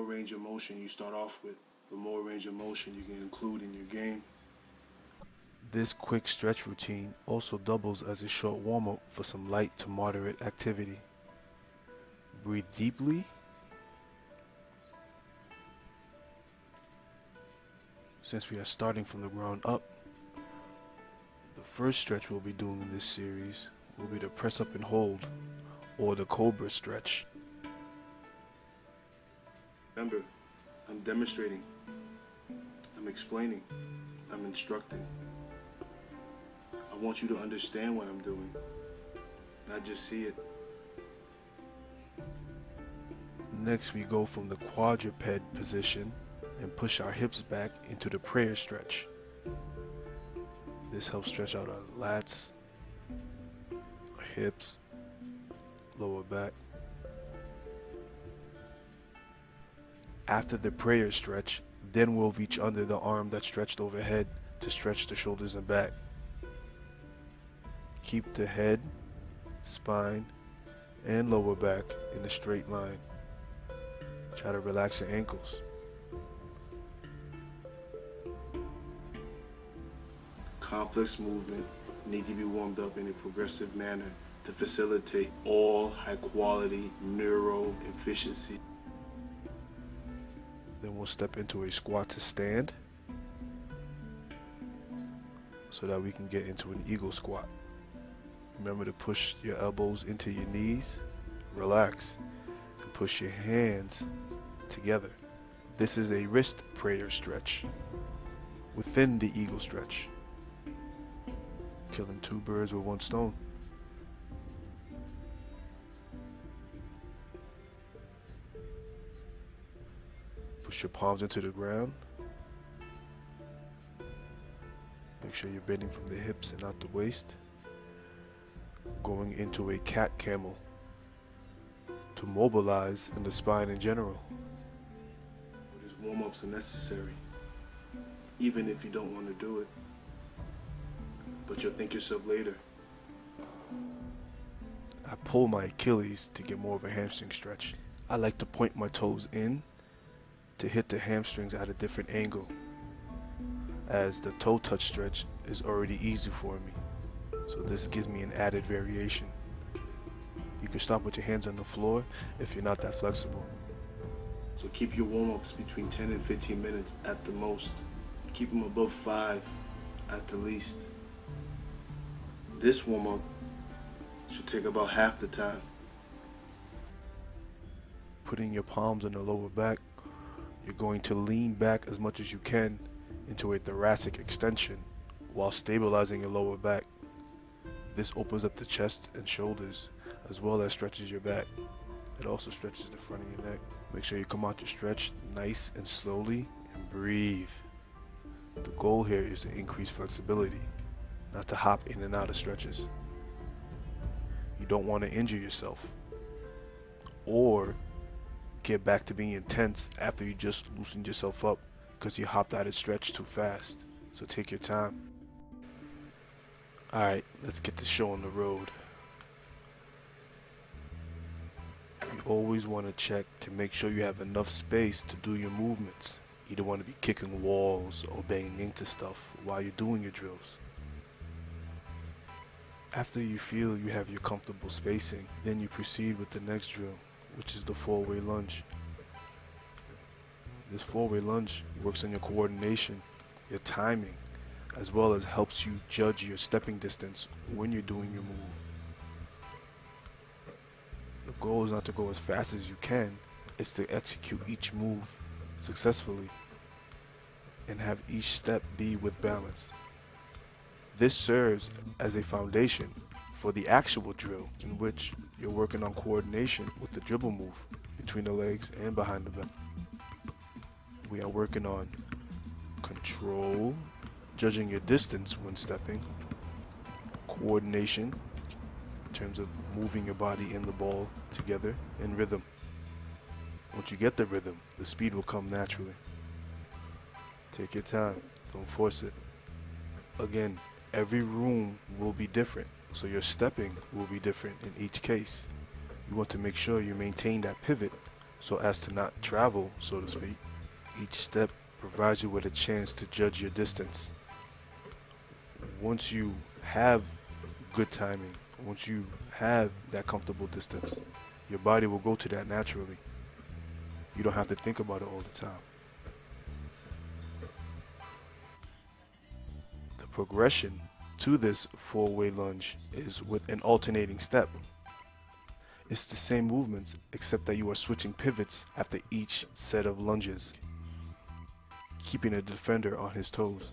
more range of motion you start off with, the more range of motion you can include in your game. This quick stretch routine also doubles as a short warm-up for some light to moderate activity. Breathe deeply. Since we are starting from the ground up, the first stretch we'll be doing in this series will be the press up and hold, or the cobra stretch. Remember, I'm demonstrating, I'm explaining, I'm instructing. I want you to understand what I'm doing, not just see it. Next, we go from the quadruped position and push our hips back into the prayer stretch. This helps stretch out our lats, our hips, lower back. After the prayer stretch, then we'll reach under the arm that's stretched overhead to stretch the shoulders and back. Keep the head, spine, and lower back in a straight line. Try to relax your ankles. Complex movement need to be warmed up in a progressive manner to facilitate all high quality neuro efficiency. Then we'll step into a squat to stand so that we can get into an eagle squat. Remember to push your elbows into your knees, relax, and push your hands together. This is a wrist prayer stretch within the eagle stretch, killing two birds with one stone. Push your palms into the ground. Make sure you're bending from the hips and not the waist. Going into a cat camel to mobilize in the spine in general. These warm-ups are necessary, even if you don't want to do it. But you'll thank yourself later. I pull my Achilles to get more of a hamstring stretch. I like to point my toes in to hit the hamstrings at a different angle, as the toe touch stretch is already easy for me. So this gives me an added variation. You can stop with your hands on the floor if you're not that flexible. So keep your warm-ups between 10 and 15 minutes at the most. Keep them above 5 at the least. This warm-up should take about half the time. Putting your palms on the lower back, you're going to lean back as much as you can into a thoracic extension while stabilizing your lower back. This opens up the chest and shoulders as well as stretches your back. It also stretches the front of your neck. Make sure you come out your stretch nice and slowly and breathe. The goal here is to increase flexibility, not to hop in and out of stretches. You don't want to injure yourself or get back to being intense after you just loosened yourself up because you hopped out of stretch too fast. So take your time. Alright, let's get the show on the road. You always want to check to make sure you have enough space to do your movements. You don't want to be kicking walls or banging into stuff while you're doing your drills. After you feel you have your comfortable spacing, then you proceed with the next drill, which is the four-way lunge. This four-way lunge works on your coordination, your timing, as well as helps you judge your stepping distance when you're doing your move. The goal is not to go as fast as you can, it's to execute each move successfully and have each step be with balance. This serves as a foundation for the actual drill, in which you're working on coordination with the dribble move between the legs and behind the back. We are working on control, judging your distance when stepping, coordination in terms of moving your body and the ball together, and rhythm. Once you get the rhythm, the speed will come naturally. Take your time, don't force it. Again, every room will be different, so your stepping will be different in each case. You want to make sure you maintain that pivot so as to not travel, so to speak. Each step provides you with a chance to judge your distance. Once you have good timing, once you have that comfortable distance, your body will go to that naturally. You don't have to think about it all the time. The progression to this four-way lunge is with an alternating step. It's the same movements except that you are switching pivots after each set of lunges, keeping the defender on his toes.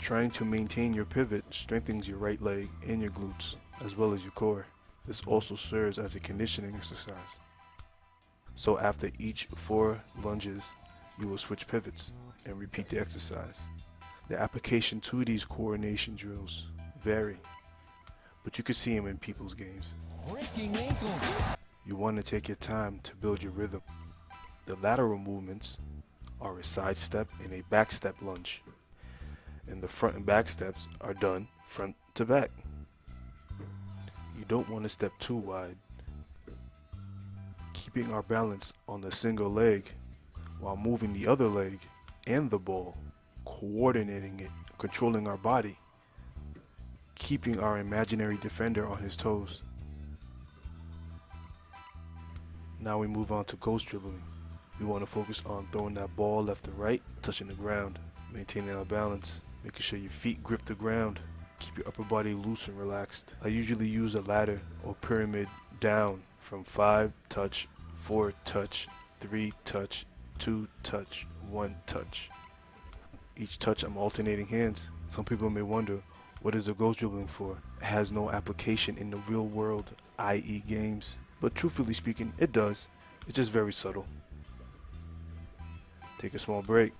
Trying to maintain your pivot strengthens your right leg and your glutes, as well as your core. This also serves as a conditioning exercise. So after each 4 lunges, you will switch pivots and repeat the exercise. The application to these coordination drills vary, but you can see them in people's games. Breaking ankles. You want to take your time to build your rhythm. The lateral movements are a side step and a back step lunge, and the front and back steps are done front to back. You don't want to step too wide. Keeping our balance on the single leg while moving the other leg and the ball, coordinating it, controlling our body, keeping our imaginary defender on his toes. Now we move on to ghost dribbling. We want to focus on throwing that ball left and right, touching the ground, maintaining our balance, making sure your feet grip the ground, keep your upper body loose and relaxed. I usually use a ladder or pyramid down from 5 touch, 4 touch, 3 touch, 2 touch, 1 touch. Each touch I'm alternating hands. Some people may wonder, what is the ghost dribbling for? It has no application in the real world, i.e. games. But truthfully speaking, it does. It's just very subtle. Take a small break.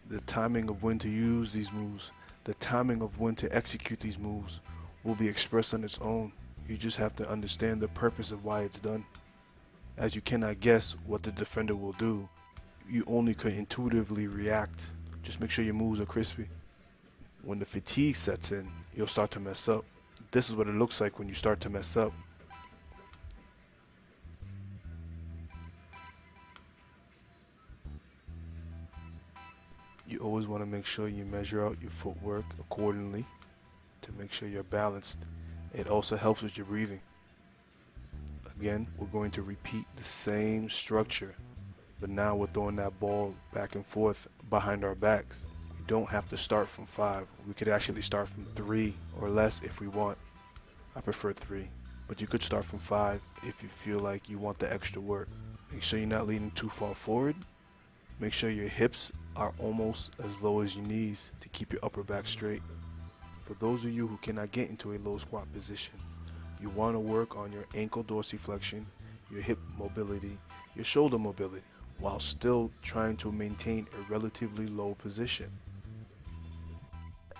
The timing of when to use these moves, the timing of when to execute these moves will be expressed on its own. You just have to understand the purpose of why it's done. As you cannot guess what the defender will do, you only could intuitively react. Just make sure your moves are crispy. When the fatigue sets in, you'll start to mess up. This is what it looks like when you start to mess up. You always want to make sure you measure out your footwork accordingly to make sure you're balanced. It also helps with your breathing. Again, we're going to repeat the same structure, but now we're throwing that ball back and forth behind our backs. We don't have to start from 5. We could actually start from 3 or less if we want. I prefer 3, but you could start from 5 if you feel like you want the extra work. Make sure you're not leaning too far forward. Make sure your hips are almost as low as your knees to keep your upper back straight. For those of you who cannot get into a low squat position, you want to work on your ankle dorsiflexion, your hip mobility, your shoulder mobility, while still trying to maintain a relatively low position.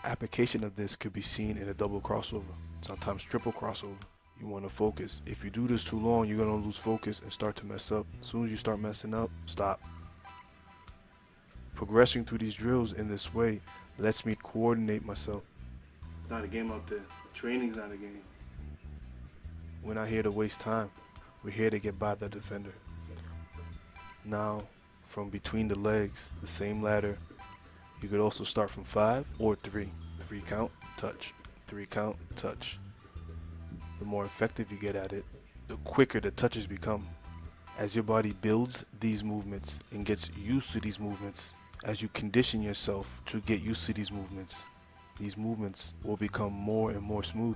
Application of this could be seen in a double crossover, sometimes triple crossover. You want to focus. If you do this too long, you're going to lose focus and start to mess up. As soon as you start messing up, stop. Progressing through these drills in this way lets me coordinate myself. It's not a game out there. Training's not a game. We're not here to waste time. We're here to get by the defender. Now, from between the legs, the same ladder, you could also start from 5 or 3. 3 count, touch. 3 count, touch. The more effective you get at it, the quicker the touches become. As your body builds these movements and gets used to these movements, as you condition yourself to get used to these movements will become more and more smooth.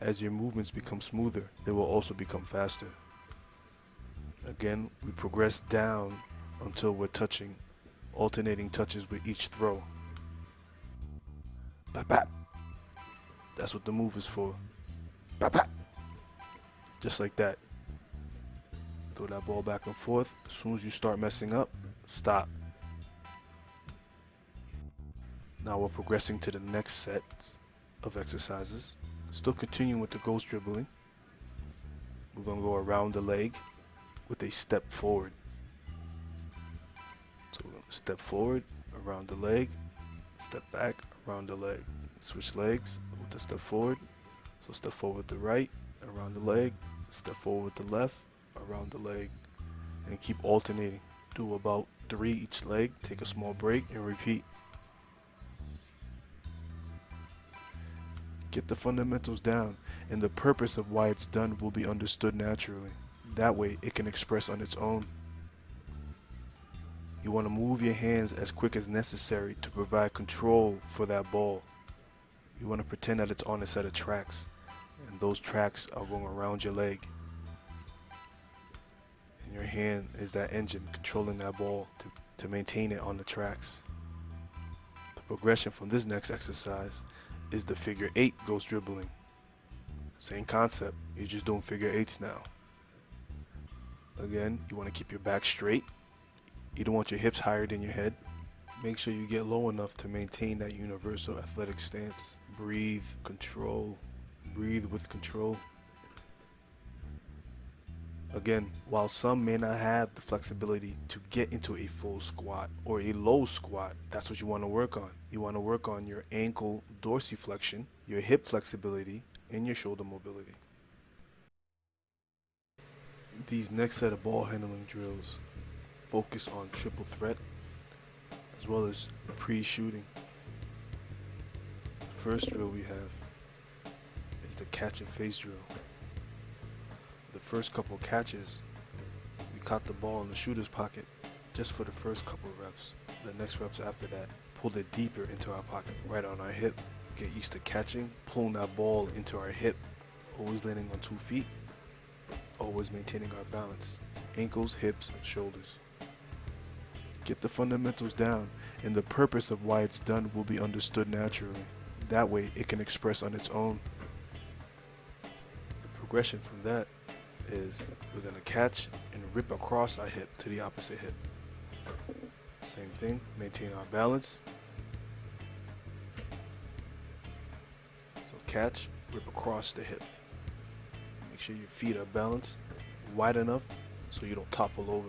As your movements become smoother, they will also become faster. Again, we progress down until we're touching, alternating touches with each throw. Bap, bap. That's what the move is for. Bap, bap. Just like that. Throw that ball back and forth. As soon as you start messing up, stop. Now we're progressing to the next set of exercises. Still continuing with the ghost dribbling. We're going to go around the leg with a step forward. So we're going to step forward, around the leg, step back, around the leg. Switch legs with the step forward. So step forward with the right, around the leg, step forward with the left, around the leg. and keep alternating. Do about 3 each leg, take a small break, and repeat. Get the fundamentals down, and the purpose of why it's done will be understood naturally. That way, it can express on its own. You want to move your hands as quick as necessary to provide control for that ball. You want to pretend that it's on a set of tracks, and those tracks are going around your leg. And your hand is that engine controlling that ball to maintain it on the tracks. The progression from this next exercise is the figure 8 ghost dribbling. Same concept, you're just doing figure 8s now. Again, you want to keep your back straight. You don't want your hips higher than your head. Make sure you get low enough to maintain that universal athletic stance. Breathe, control, breathe with control. Again, while some may not have the flexibility to get into a full squat or a low squat, that's what you want to work on. You want to work on your ankle dorsiflexion, your hip flexibility, and your shoulder mobility. These next set of ball handling drills focus on triple threat as well as pre-shooting. The first drill we have is the catch and face drill. The first couple catches, we caught the ball in the shooter's pocket just for the first couple reps. The next reps after that, pulled it deeper into our pocket, right on our hip. Get used to catching, pulling that ball into our hip, always landing on 2 feet, always maintaining our balance. Ankles, hips, and shoulders. Get the fundamentals down, and the purpose of why it's done will be understood naturally. That way, it can express on its own. The progression from that is we're going to catch and rip across our hip to the opposite hip. Same thing, maintain our balance. So catch, rip across the hip. Make sure your feet are balanced, wide enough so you don't topple over.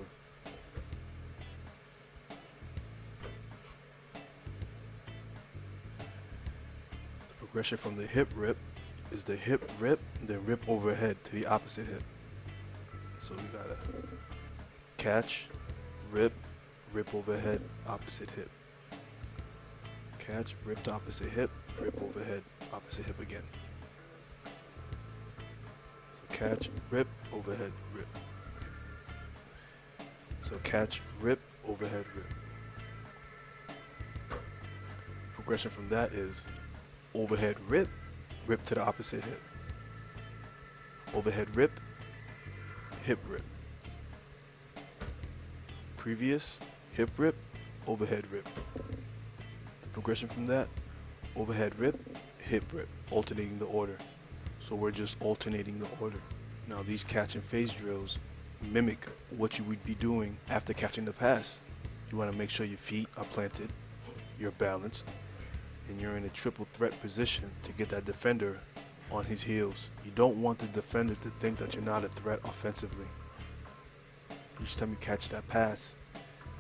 The progression from the hip rip is the hip rip, then rip overhead to the opposite hip. So we gotta catch, rip, rip overhead, opposite hip. Catch, rip to opposite hip, rip overhead, opposite hip again. So catch, rip, overhead, rip. So catch, rip, overhead, rip. Progression from that is overhead rip, rip to the opposite hip. Overhead rip, hip rip. Previous, hip rip, overhead rip. The progression from that, overhead rip, hip rip, alternating the order. So we're just alternating the order. Now these catch and face drills mimic what you would be doing after catching the pass. You want to make sure your feet are planted, you're balanced, and you're in a triple threat position to get that defender on his heels. You don't want the defender to think that you're not a threat offensively. Each time you catch that pass,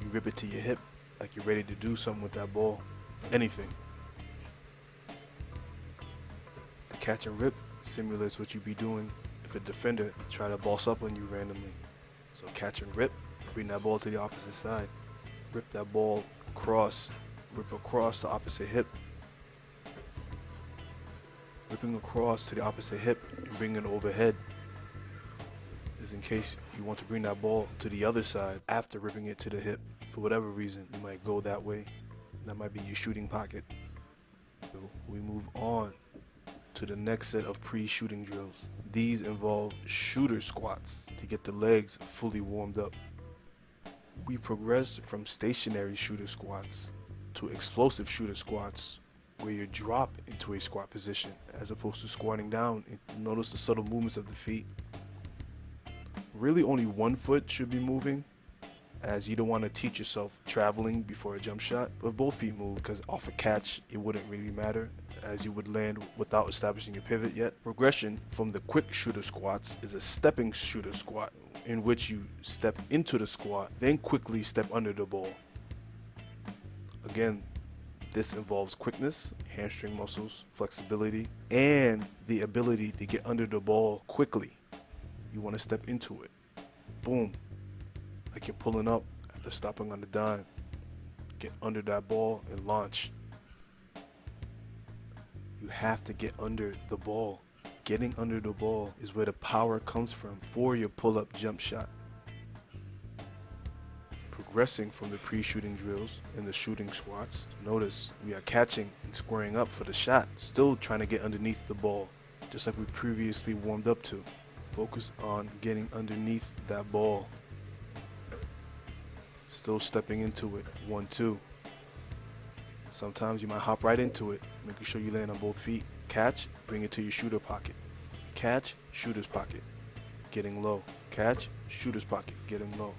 you rip it to your hip like you're ready to do something with that ball. Anything. The catch and rip simulates what you'd be doing if a defender tried to boss up on you randomly. So catch and rip, bring that ball to the opposite side. Rip that ball across, rip across the opposite hip. Ripping across to the opposite hip and bringing it overhead is in case you want to bring that ball to the other side after ripping it to the hip. For whatever reason, you might go that way. That might be your shooting pocket. So we move on to the next set of pre-shooting drills. These involve shooter squats to get the legs fully warmed up. We progress from stationary shooter squats to explosive shooter squats, where you drop into a squat position as opposed to squatting down. Notice the subtle movements of the feet. Really only one foot should be moving, as you don't want to teach yourself traveling before a jump shot, but both feet move because off a catch it wouldn't really matter, as you would land without establishing your pivot yet. Progression from the quick shooter squats is a stepping shooter squat, in which you step into the squat, then quickly step under the ball. Again, this involves quickness, hamstring muscles, flexibility, and the ability to get under the ball quickly. You want to step into it. Boom. like you're pulling up after stopping on the dime. Get under that ball and launch. You have to get under the ball. Getting under the ball is where the power comes from for your pull-up jump shot. Progressing from the pre-shooting drills and the shooting squats, notice we are catching and squaring up for the shot, still trying to get underneath the ball, just like we previously warmed up to. Focus on getting underneath that ball. Still stepping into it. 1, 2. Sometimes you might hop right into it, making sure you land on both feet. Catch, bring it to your shooter pocket. Catch, shooter's pocket. Getting low. Catch, shooter's pocket. Getting low.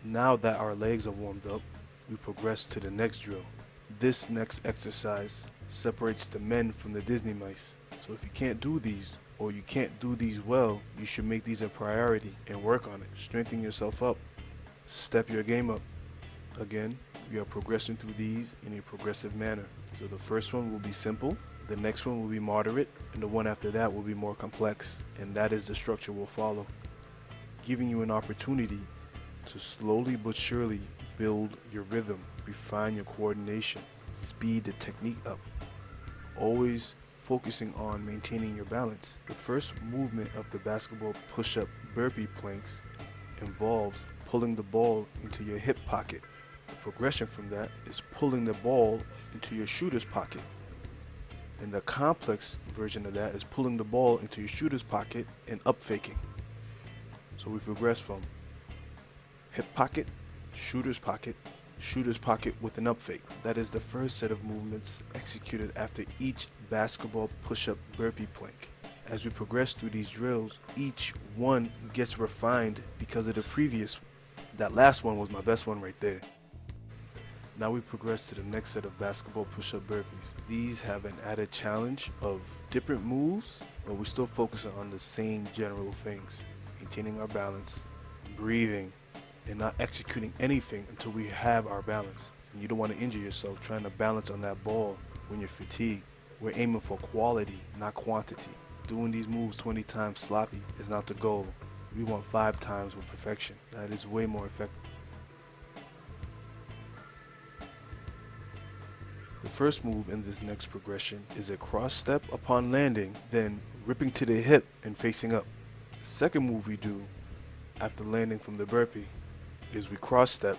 Now that our legs are warmed up, we progress to the next drill. This next exercise separates the men from the Disney mice. So if you can't do these, or you can't do these well, you should make these a priority and work on it. Strengthen yourself up. Step your game up. Again, we are progressing through these in a progressive manner. So the first one will be simple, the next one will be moderate, and the one after that will be more complex. And that is the structure we'll follow, giving you an opportunity to slowly but surely build your rhythm, refine your coordination, speed the technique up. Always focusing on maintaining your balance. The first movement of the basketball push-up burpee planks involves pulling the ball into your hip pocket. The progression from that is pulling the ball into your shooter's pocket. And the complex version of that is pulling the ball into your shooter's pocket and up faking. So we progress from hip pocket, shooter's pocket with an up fake. That is the first set of movements executed after each basketball push-up burpee plank. As we progress through these drills, each one gets refined because of the previous. That last one was my best one right there. Now we progress to the next set of basketball push-up burpees. These have an added challenge of different moves, but we're still focusing on the same general things. Maintaining our balance, breathing, and not executing anything until we have our balance. And you don't want to injure yourself trying to balance on that ball when you're fatigued. We're aiming for quality, not quantity. Doing these moves 20 times sloppy is not the goal. We want 5 times with perfection. That is way more effective. The first move in this next progression is a cross step upon landing, then ripping to the hip and facing up. The second move we do after landing from the burpee is we cross step,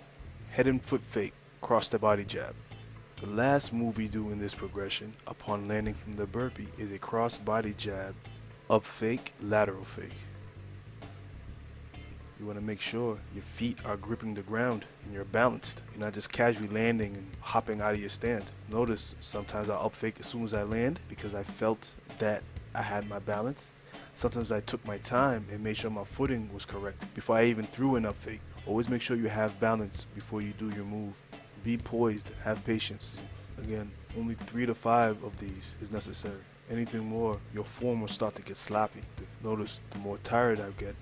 head and foot fake, cross the body jab. The last move we do in this progression upon landing from the burpee is a cross body jab, up fake, lateral fake. You want to make sure your feet are gripping the ground and you're balanced. You're not just casually landing and hopping out of your stance. Notice sometimes I up fake as soon as I land because I felt that I had my balance. Sometimes I took my time and made sure my footing was correct before I even threw an up fake. Always make sure you have balance before you do your move. Be poised, have patience. Again, only 3 to 5 of these is necessary. Anything more, your form will start to get sloppy. Notice the more tired I get,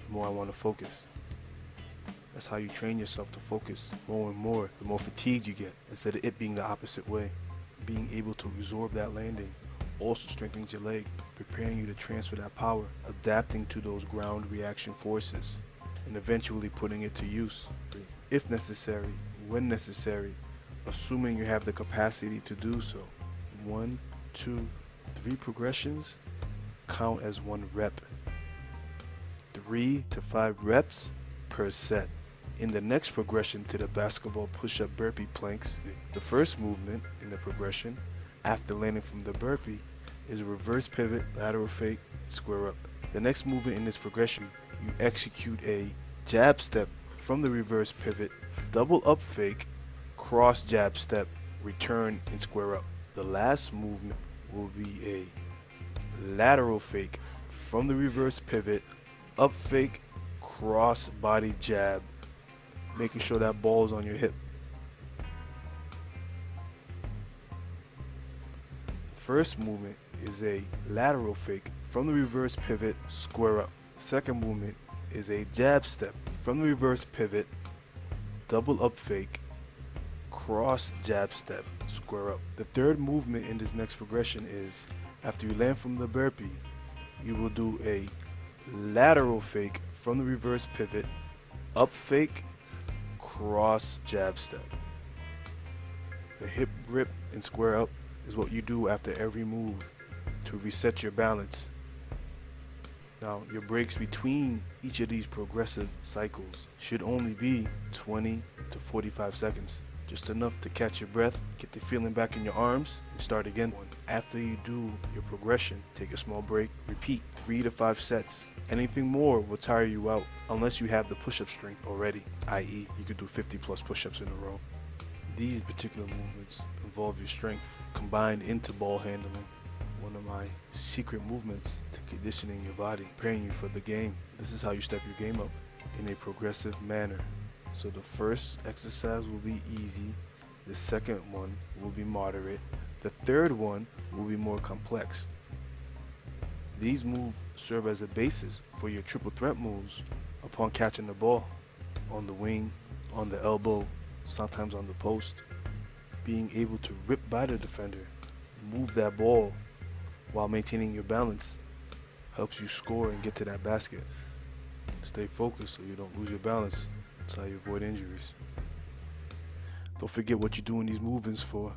the more I want to focus. That's how you train yourself to focus more and more, the more fatigued you get, instead of it being the opposite way. Being able to absorb that landing also strengthens your leg, preparing you to transfer that power, adapting to those ground reaction forces, and eventually putting it to use, if necessary, when necessary, assuming you have the capacity to do so. 1, 2, 3 progressions count as 1 rep. 3 to 5 reps per set. In the next progression to the basketball push-up burpee planks, the first movement in the progression after landing from the burpee is a reverse pivot, lateral fake, square up. The next movement in this progression, you execute a jab step from the reverse pivot, double up fake, cross jab step, return and square up. The last movement will be a lateral fake from the reverse pivot, up fake, cross body jab, making sure that ball is on your hip. First movement is a lateral fake from the reverse pivot, square up. Second movement is a jab step from the reverse pivot, double up fake, cross jab step, square up. The third movement in this next progression is after you land from the burpee, you will do a lateral fake from the reverse pivot, Up fake, cross jab step. The hip rip and square up is what you do after every move to reset your balance. Now, your breaks between each of these progressive cycles should only be 20 to 45 seconds. Just enough to catch your breath, get the feeling back in your arms, and start again. After you do your progression, take a small break, repeat 3 to 5 sets. Anything more will tire you out unless you have the push-up strength already, i.e. you could do 50 plus push-ups in a row. These particular movements involve your strength combined into ball handling. One of my secret movements to conditioning your body, preparing you for the game. This is how you step your game up in a progressive manner. So the first exercise will be easy, the second one will be moderate, the third one will be more complex. These moves serve as a basis for your triple threat moves upon catching the ball, on the wing, on the elbow, sometimes on the post. Being able to rip by the defender, move that ball while maintaining your balance helps you score and get to that basket. Stay focused so you don't lose your balance. That's how you avoid injuries. Don't forget what you're doing these movements for.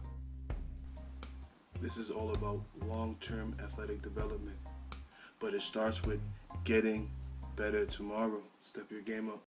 This is all about long-term athletic development. But it starts with getting better tomorrow. Step your game up.